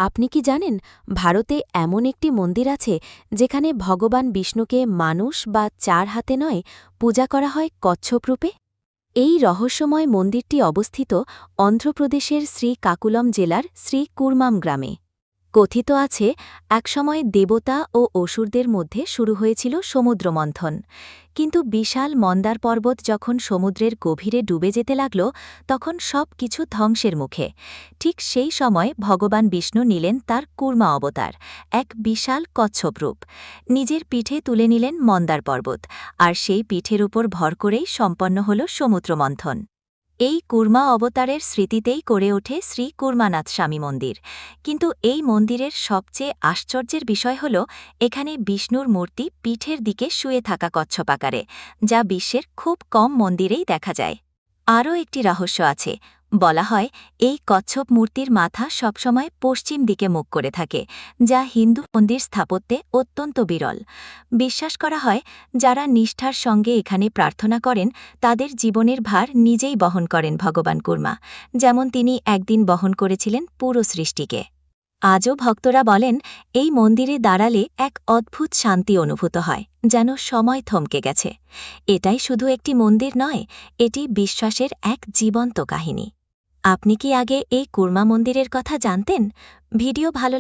আপনি কি জানেন ভারতে এমন একটি মন্দির আছে যেখানে ভগবান বিষ্ণুকে মানুষ বা চার হাতে নয় পূজা করা হয় কচ্ছপ রূপে? এই রহস্যময় মন্দিরটি অবস্থিত অন্ধ্রপ্রদেশের শ্রীকাকুলম জেলার শ্রীকুরমাম গ্রামে। কথিত আছে একসময় দেবতা ও অসুরদের মধ্যে শুরু হয়েছিল সমুদ্রমন্থন, কিন্তু বিশাল মন্দার পর্বত যখন সমুদ্রের গভীরে ডুবে যেতে লাগল তখন সব কিছু ধ্বংসের মুখে। ঠিক সেই সময় ভগবান বিষ্ণু নিলেন তার কুর্মা অবতার, এক বিশাল কচ্ছপ রূপ। নিজের পিঠে তুলে নিলেন মন্দার পর্বত, আর সেই পিঠের উপর ভর করেই সম্পন্ন হল সমুদ্রমন্থন। এই কুর্মা অবতারের স্মৃতিতেই করে ওঠে শ্রী কুর্মানাথ স্বামী মন্দির। কিন্তু এই মন্দিরের সবচেয়ে আশ্চর্যের বিষয় হল এখানে বিষ্ণুর মূর্তি পিঠের দিকে শুয়ে থাকা কচ্ছপ আকারে, যা বিশ্বের খুব কম মন্দিরেই দেখা যায়। আরও একটি রহস্য আছে। বলা হয় এই কচ্ছপ মূর্তির মাথা সবসময় পশ্চিম দিকে মুখ করে থাকে, যা হিন্দু মন্দির স্থাপত্যে অত্যন্ত বিরল। বিশ্বাস করা হয় যারা নিষ্ঠার সঙ্গে এখানে প্রার্থনা করেন তাদের জীবনের ভার নিজেই বহন করেন ভগবান কুর্মা, যেমন তিনি একদিন বহন করেছিলেন পুরো সৃষ্টিকে। আজও ভক্তরা বলেন এই মন্দিরে দাঁড়ালে এক অদ্ভুত শান্তি অনুভূত হয়, যেন সময় থমকে গেছে। এটাই শুধু একটি মন্দির নয়, এটি বিশ্বাসের এক জীবন্ত কাহিনী। আপনি কি আগে এই কুর্মা মন্দিরের কথা জানতেন? ভিডিও ভালো